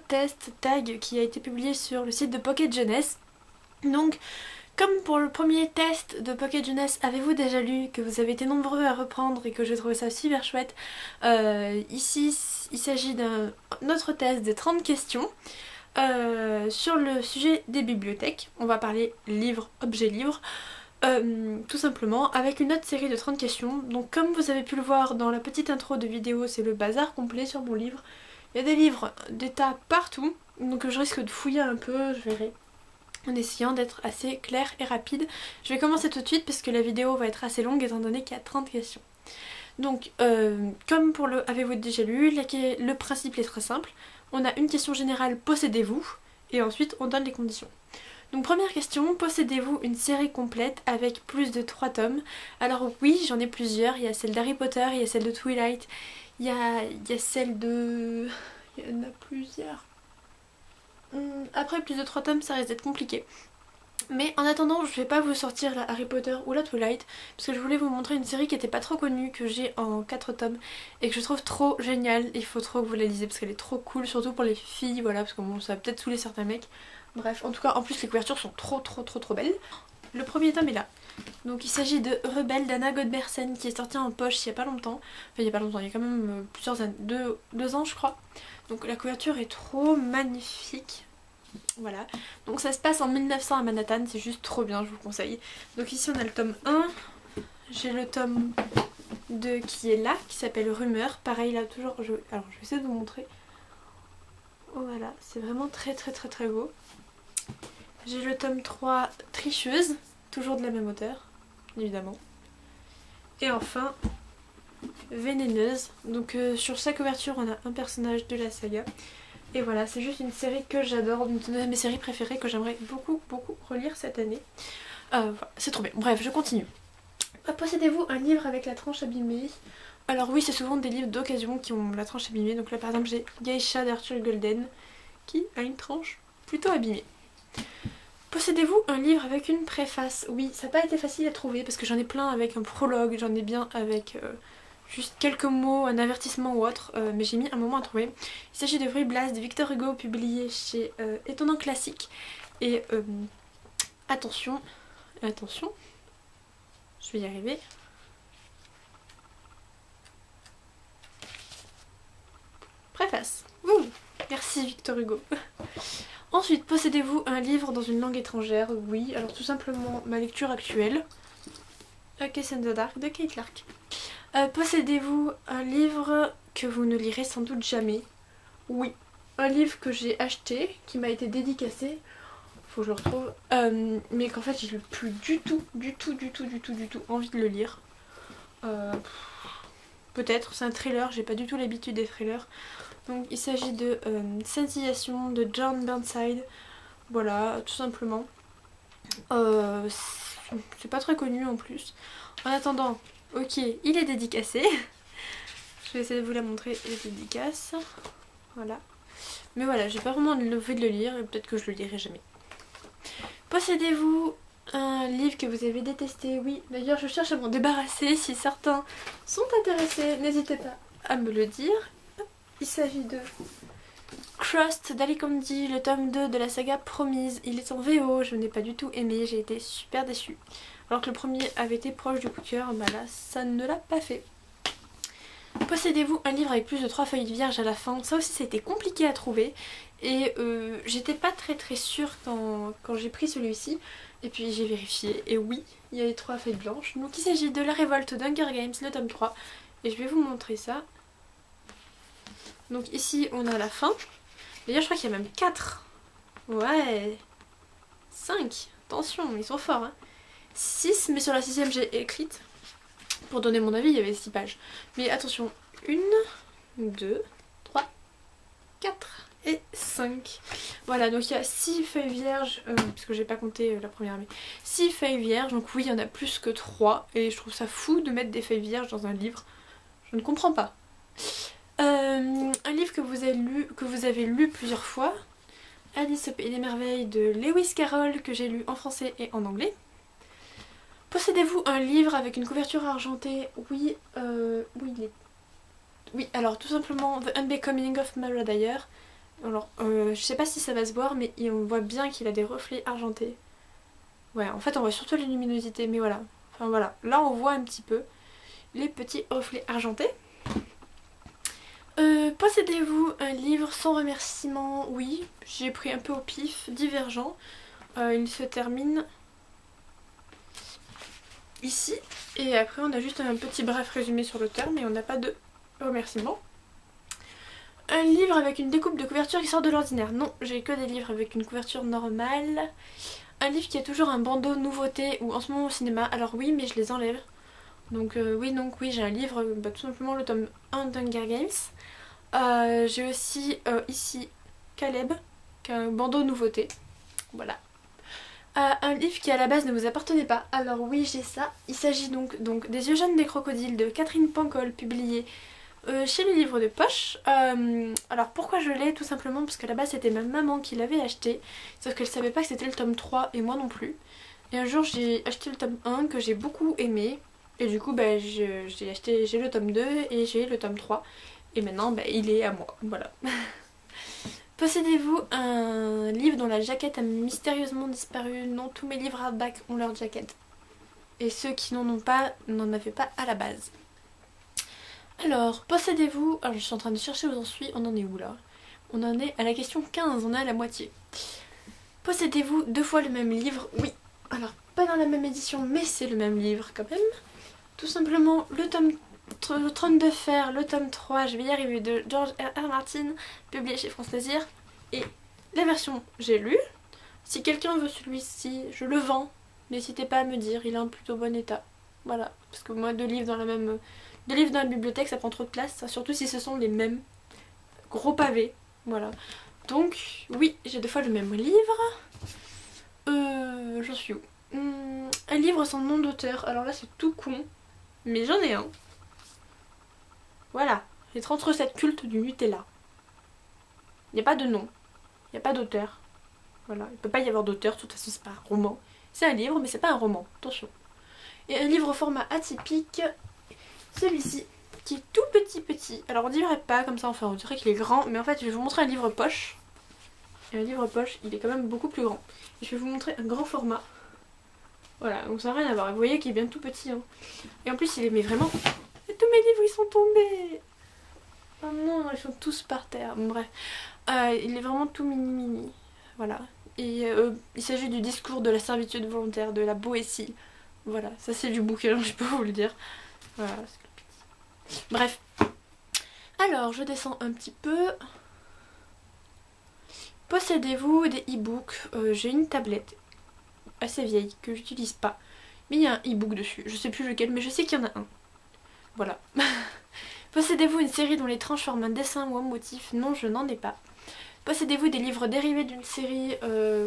test tag qui a été publié sur le site de Pocket Jeunesse. Donc comme pour le premier test de Pocket Jeunesse, avez-vous déjà lu, que vous avez été nombreux à reprendre et que j'ai trouvé ça super chouette, ici il s'agit d'un autre test de 30 questions sur le sujet des bibliothèques. On va parler livres, objets livres, tout simplement, avec une autre série de 30 questions. Donc comme vous avez pu le voir dans la petite intro de vidéo, c'est le bazar complet sur mon livre. Il y a des livres d'état partout, donc je risque de fouiller un peu, je verrai, en essayant d'être assez claire et rapide. Je vais commencer tout de suite parce que la vidéo va être assez longue étant donné qu'il y a 30 questions. Donc comme pour le avez-vous déjà lu, le principe est très simple. On a une question générale, possédez-vous, et ensuite on donne les conditions. Donc première question, possédez-vous une série complète avec plus de 3 tomes? Alors oui, j'en ai plusieurs, il y a celle d'Harry Potter, il y a celle de Twilight, il y a celle de... il y en a plusieurs. Après plus de 3 tomes ça risque d'être compliqué. Mais en attendant je vais pas vous sortir la Harry Potter ou la Twilight parce que je voulais vous montrer une série qui était pas trop connue, que j'ai en 4 tomes et que je trouve trop géniale. Il faut trop que vous la lisez parce qu'elle est trop cool, surtout pour les filles, voilà, parce que bon, ça va peut-être saouler certains mecs. Bref, en tout cas en plus les couvertures sont trop belles. Le premier tome est là. Donc il s'agit de Rebelle d'Anna Godbersen qui est sorti en poche il y a pas longtemps. Enfin il y a pas longtemps, il y a quand même plusieurs années, 2 ans je crois. Donc la couverture est trop magnifique. Voilà, donc ça se passe en 1900 à Manhattan, c'est juste trop bien, je vous conseille. Donc ici on a le tome 1, j'ai le tome 2 qui est là, qui s'appelle Rumeur. Pareil là toujours, alors je vais essayer de vous montrer. Voilà, c'est vraiment très beau. J'ai le tome 3 Tricheuse, toujours de la même auteure, évidemment. Et enfin Vénéneuse, donc sur sa couverture on a un personnage de la saga. Et voilà, c'est juste une série que j'adore, une de mes séries préférées que j'aimerais beaucoup relire cette année. Voilà, c'est trop bien. Bref, je continue. Possédez-vous un livre avec la tranche abîmée? Alors oui, c'est souvent des livres d'occasion qui ont la tranche abîmée. Donc là par exemple j'ai Geisha d'Arthur Golden qui a une tranche plutôt abîmée. Possédez-vous un livre avec une préface? Oui, ça n'a pas été facile à trouver parce que j'en ai plein avec un prologue, j'en ai bien avec... juste quelques mots, un avertissement ou autre, mais j'ai mis un moment à trouver. Il s'agit de Fruit Blast de Victor Hugo, publié chez Étonnant Classique. Et attention, je vais y arriver. Préface. Ouh, merci Victor Hugo. Ensuite, possédez-vous un livre dans une langue étrangère? Oui, alors tout simplement ma lecture actuelle. A Kiss in the Dark de Kate Clark. Possédez-vous un livre que vous ne lirez sans doute jamais? Oui, un livre que j'ai acheté, qui m'a été dédicacé, faut que je le retrouve, mais qu'en fait j'ai plus du tout envie de le lire. Peut-être, c'est un thriller, j'ai pas du tout l'habitude des thrillers. Donc il s'agit de Sensation de John Burnside, voilà, tout simplement. C'est pas très connu en plus. En attendant... Ok, il est dédicacé. Je vais essayer de vous la montrer, les dédicaces. Voilà. Mais voilà, j'ai pas vraiment envie de le lire et peut-être que je le lirai jamais. Possédez-vous un livre que vous avez détesté? Oui, d'ailleurs je cherche à m'en débarrasser. Si certains sont intéressés, n'hésitez pas à me le dire. Il s'agit de Crust d'Alicandi, le tome 2 de la saga Promise. Il est en VO, je n'ai pas du tout aimé, j'ai été super déçue. Alors que le premier avait été proche du coup de cœur, bah là ça ne l'a pas fait. Possédez-vous un livre avec plus de 3 feuilles vierges à la fin? Ça aussi ça a été compliqué à trouver et j'étais pas très sûre quand j'ai pris celui-ci. Et puis j'ai vérifié et oui, il y a les 3 feuilles blanches. Donc il s'agit de La Révolte d'Hunger Games, le tome 3. Et je vais vous montrer ça. Donc ici on a la fin. D'ailleurs je crois qu'il y a même 4. Ouais. 5. Attention, ils sont forts hein. 6, mais sur la 6ème j'ai écrite. Pour donner mon avis, il y avait 6 pages. Mais attention, 1, 2, 3, 4 et 5. Voilà, donc il y a 6 feuilles vierges, parce que j'ai pas compté la première, mais 6 feuilles vierges. Donc oui, il y en a plus que 3. Et je trouve ça fou de mettre des feuilles vierges dans un livre. Je ne comprends pas. Un livre que vous avez lu plusieurs fois. Alice au Pays des Merveilles de Lewis Carroll, que j'ai lu en français et en anglais. Possédez-vous un livre avec une couverture argentée? Oui, oui, alors tout simplement The Unbecoming of Mara Dyer Alors je sais pas si ça va se voir mais on voit bien qu'il a des reflets argentés. Ouais, en fait on voit surtout les luminosités, mais voilà. Enfin voilà, là on voit un petit peu les petits reflets argentés. Possédez-vous un livre sans remerciement? Oui, j'ai pris un peu au pif, Divergent. Il se termine ici. Et après on a juste un petit bref résumé sur l'auteur, mais on n'a pas de remerciement. Un livre avec une découpe de couverture qui sort de l'ordinaire? Non, j'ai que des livres avec une couverture normale. Un livre qui a toujours un bandeau nouveauté ou en ce moment au cinéma? Alors oui, mais je les enlève. Donc oui, j'ai un livre, tout simplement le tome 1 d'Hunger Games. J'ai aussi ici Caleb, qui a un bandeau nouveauté. Voilà. Un livre qui à la base ne vous appartenait pas. Alors oui, j'ai ça. Il s'agit donc des yeux jaunes des crocodiles de Catherine Pancol, publié chez le livre de poche. Alors pourquoi je l'ai? Tout simplement parce qu'à la base c'était ma maman qui l'avait acheté, sauf qu'elle savait pas que c'était le tome 3 et moi non plus. Et un jour j'ai acheté le tome 1 que j'ai beaucoup aimé, et du coup j'ai le tome 2 et j'ai le tome 3, et maintenant il est à moi, voilà. Possédez-vous un livre dont la jaquette a mystérieusement disparu? Non, tous mes livres hardback ont leur jaquette, et ceux qui n'en ont pas n'en avaient pas à la base. Alors, possédez-vous... Alors, je suis en train de chercher où j'en suis. On en est où là? On en est à la question 15, on est à la moitié. Possédez-vous 2 fois le même livre? Oui. Alors, pas dans la même édition, mais c'est le même livre quand même. Tout simplement, le Trône de Fer, le tome 3, je vais y arriver, de George R.R. Martin, publié chez France Loisirs. Et la version, j'ai lu. Si quelqu'un veut celui-ci, je le vends. N'hésitez pas à me dire, il est en plutôt bon état. Voilà, parce que moi, 2 livres dans la bibliothèque, ça prend trop de place, surtout si ce sont les mêmes gros pavés. Voilà. Donc, oui, j'ai 2 fois le même livre. J'en suis où? Un livre sans nom d'auteur. Alors là, c'est tout con, mais j'en ai un. Voilà, les 30 recettes cultes du Nutella. Il n'y a pas de nom, il n'y a pas d'auteur. Voilà, il ne peut pas y avoir d'auteur, de toute façon, c'est pas un roman. C'est un livre, mais c'est pas un roman, attention. Et un livre au format atypique. Celui-ci, qui est tout petit. Alors on dirait pas comme ça, enfin on dirait qu'il est grand, mais en fait je vais vous montrer un livre poche. Et un livre poche, il est quand même beaucoup plus grand. Et je vais vous montrer un grand format. Voilà, donc ça n'a rien à voir. Vous voyez qu'il est bien tout petit. Hein. Et en plus il est mais vraiment... Et tous mes livres ils sont tombés. Oh non, ils sont tous par terre. Bon, bref. Il est vraiment tout mini. Voilà. Et il s'agit du discours de la servitude volontaire de la Boétie. Voilà, ça c'est du bouquin, je peux vous le dire. Voilà. Bref. Alors, je descends un petit peu. Possédez-vous des e-books? J'ai une tablette assez vieille que j'utilise pas. Mais il y a un e-book dessus. Je sais plus lequel, mais je sais qu'il y en a un. Voilà. Possédez-vous une série dont les tranches forment un dessin ou un motif? Non, je n'en ai pas. Possédez-vous des livres dérivés d'une série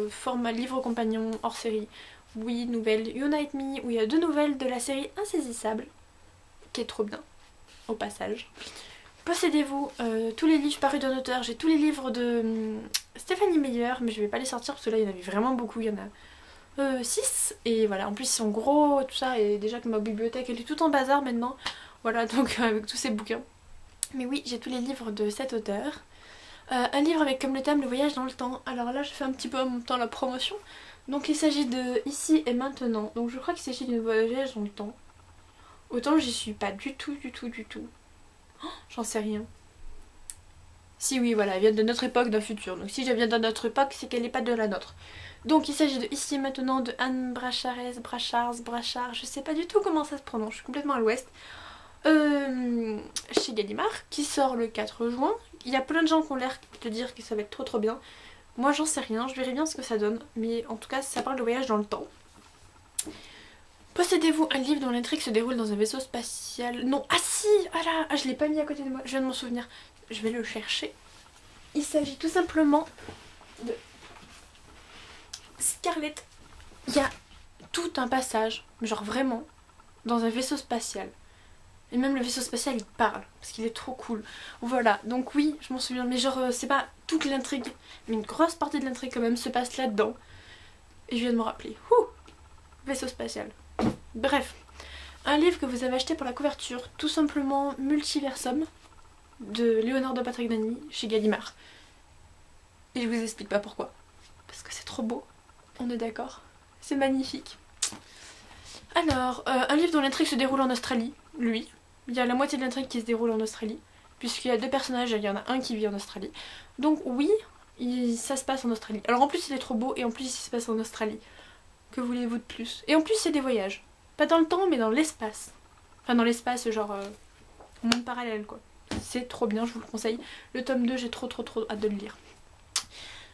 format livre compagnon hors série? Oui, nouvelle Unite Me, où il y a 2 nouvelles de la série Insaisissable, qui est trop bien, au passage. Possédez-vous tous les livres parus d'un auteur? J'ai tous les livres de Stéphanie Meyer, mais je vais pas les sortir parce que là il y en avait vraiment beaucoup, il y en a 6. Et voilà, en plus ils sont gros, tout ça, et déjà que ma bibliothèque elle est toute en bazar maintenant. Voilà, donc avec tous ces bouquins. Mais oui, j'ai tous les livres de cet auteur. Un livre avec comme le thème le voyage dans le temps. Alors là je fais un petit peu en même temps la promotion. Donc il s'agit de Ici et Maintenant. Donc je crois qu'il s'agit d'un voyage dans le temps. Autant j'y suis pas du tout. Oh, j'en sais rien. Si oui, voilà, elle vient de notre époque, d'un futur. Donc si je viens de notre époque, c'est qu'elle n'est pas de la nôtre. Donc il s'agit de Ici et Maintenant de Anne Brachard, je sais pas du tout comment ça se prononce, je suis complètement à l'ouest. Chez Gallimard, qui sort le 4 juin. Il y a plein de gens qui ont l'air de dire que ça va être trop bien. Moi j'en sais rien, je verrai bien ce que ça donne. Mais en tout cas ça parle de voyage dans le temps. Possédez-vous un livre dont l'intrigue se déroule dans un vaisseau spatial? Non, ah si, ah là, je l'ai pas mis à côté de moi, je viens de m'en souvenir. Je vais le chercher. Il s'agit tout simplement de Scarlett. Il y a tout un passage, genre vraiment, dans un vaisseau spatial. Et même le vaisseau spatial il parle, parce qu'il est trop cool. Voilà, donc oui, je m'en souviens, mais genre c'est pas toute l'intrigue, mais une grosse partie de l'intrigue quand même se passe là-dedans. Et je viens de me rappeler, vaisseau spatial. Bref, un livre que vous avez acheté pour la couverture, tout simplement Multiversum, de Léonard de Patrignani, chez Gallimard. Et je vous explique pas pourquoi. Parce que c'est trop beau, on est d'accord. C'est magnifique. Alors, un livre dont l'intrigue se déroule en Australie, lui. Il y a la moitié de l'intrigue qui se déroule en Australie. Puisqu'il y a 2 personnages, il y en a un qui vit en Australie. Donc oui, ça se passe en Australie. Alors en plus il est trop beau et en plus il se passe en Australie. Que voulez-vous de plus? Et en plus c'est des voyages. Pas dans le temps mais dans l'espace. Enfin dans l'espace genre monde parallèle quoi. C'est trop bien, je vous le conseille. Le tome 2, j'ai trop hâte de le lire.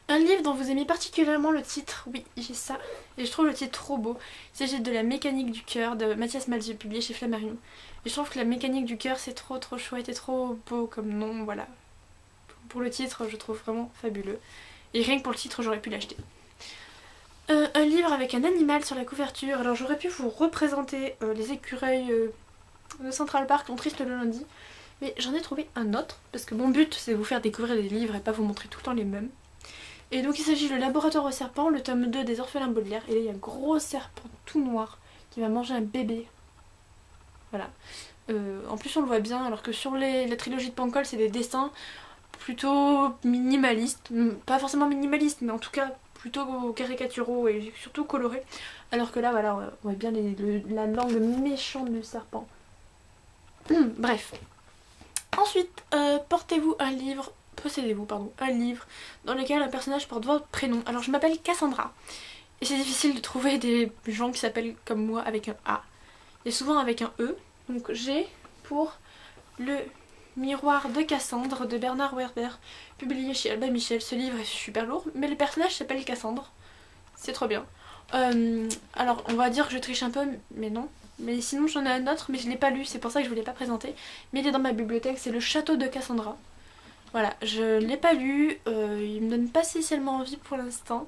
Un livre dont vous aimez particulièrement le titre, oui j'ai ça. Et je trouve le titre trop beau. Il s'agit de La mécanique du cœur de Mathias Malzieu, publié chez Flammarion. Et je trouve que La mécanique du cœur c'est trop chouette et trop beau comme nom, voilà. Pour le titre je trouve vraiment fabuleux. Et rien que pour le titre j'aurais pu l'acheter. Un livre avec un animal sur la couverture. Alors j'aurais pu vous représenter les écureuils de Central Park en Triste le lundi. Mais j'en ai trouvé un autre. Parce que mon but c'est de vous faire découvrir des livres et pas vous montrer tout le temps les mêmes. Et donc il s'agit de Le laboratoire aux serpents, le tome 2 des orphelins Baudelaire. Et là il y a un gros serpent tout noir qui va manger un bébé. Voilà. En plus on le voit bien alors que sur la trilogie de Pancol c'est des dessins plutôt minimalistes. Pas forcément minimalistes mais en tout cas plutôt caricaturaux et surtout colorés. Alors que là voilà on voit bien la langue méchante du serpent. Bref. Ensuite possédez-vous un livre dans lequel un personnage porte votre prénom. Alors je m'appelle Cassandra et c'est difficile de trouver des gens qui s'appellent comme moi avec un A. Il y a souvent avec un E. Donc j'ai pour Le miroir de Cassandre de Bernard Werber, publié chez Albin Michel. Ce livre est super lourd mais le personnage s'appelle Cassandre. C'est trop bien. Alors on va dire que je triche un peu mais non. Mais sinon j'en ai un autre mais je l'ai pas lu, c'est pour ça que je vous l'ai pas présenté. Mais il est dans ma bibliothèque, c'est Le château de Cassandra. Voilà, je l'ai pas lu, il me donne pas spécialement envie pour l'instant.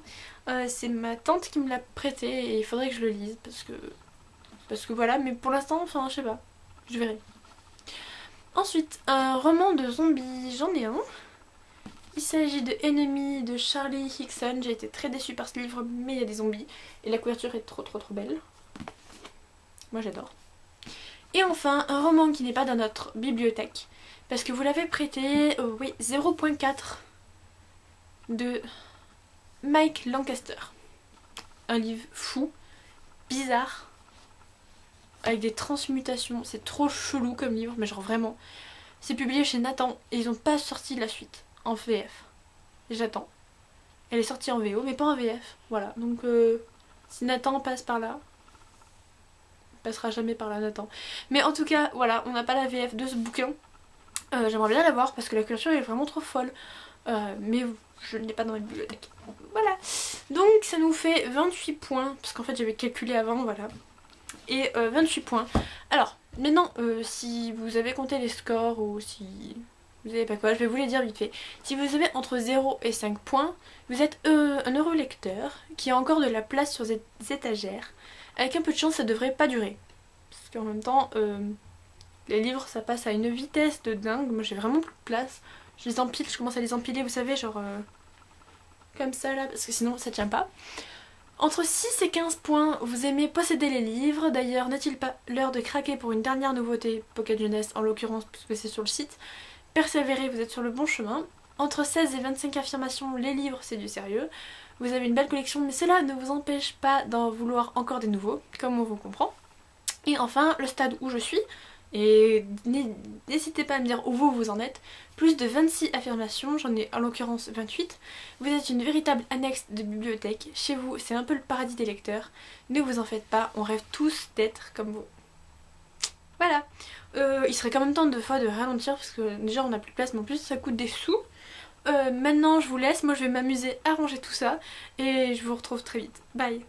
C'est ma tante qui me l'a prêté et il faudrait que je le lise parce que voilà, mais pour l'instant, enfin je sais pas, je verrai. Ensuite, un roman de zombies, j'en ai un. Il s'agit de Enemy de Charlie Hickson. J'ai été très déçue par ce livre mais il y a des zombies et la couverture est trop belle. Moi j'adore. Et enfin, un roman qui n'est pas dans notre bibliothèque. Parce que vous l'avez prêté, oui, 0.4 de Mike Lancaster. Un livre fou, bizarre, avec des transmutations. C'est trop chelou comme livre, mais genre vraiment. C'est publié chez Nathan et ils n'ont pas sorti la suite en VF. J'attends. Elle est sortie en VO, mais pas en VF. Voilà, donc si Nathan passe par là, il passera jamais par là Nathan. Mais en tout cas, voilà, on n'a pas la VF de ce bouquin. J'aimerais bien la voir parce que la couverture est vraiment trop folle. Mais je ne l'ai pas dans la bibliothèque. Voilà. Donc ça nous fait 28 points. Parce qu'en fait j'avais calculé avant, voilà. Et 28 points. Alors, maintenant, si vous avez compté les scores ou si vous savez pas quoi, je vais vous les dire vite fait. Si vous avez entre 0 et 5 points, vous êtes un heureux lecteur qui a encore de la place sur des étagères. Avec un peu de chance, ça devrait pas durer. Parce qu'en même temps... les livres ça passe à une vitesse de dingue, moi j'ai vraiment plus de place. Je les empile, je commence à les empiler, vous savez, genre comme ça là, parce que sinon ça tient pas. Entre 6 et 15 points, vous aimez posséder les livres. D'ailleurs, n'est-il pas l'heure de craquer pour une dernière nouveauté Pocket Jeunesse, en l'occurrence puisque c'est sur le site. Persévérez, vous êtes sur le bon chemin. Entre 16 et 25 affirmations, les livres c'est du sérieux. Vous avez une belle collection, mais cela ne vous empêche pas d'en vouloir encore des nouveaux, comme on vous comprend. Et enfin, le stade où je suis. Et n'hésitez pas à me dire où vous en êtes. Plus de 26 affirmations, j'en ai en l'occurrence 28. Vous êtes une véritable annexe de bibliothèque. Chez vous, c'est un peu le paradis des lecteurs. Ne vous en faites pas, on rêve tous d'être comme vous. Voilà. Il serait quand même temps de ralentir parce que déjà on n'a plus de place, mais en plus ça coûte des sous. Maintenant je vous laisse, moi je vais m'amuser à ranger tout ça et je vous retrouve très vite. Bye.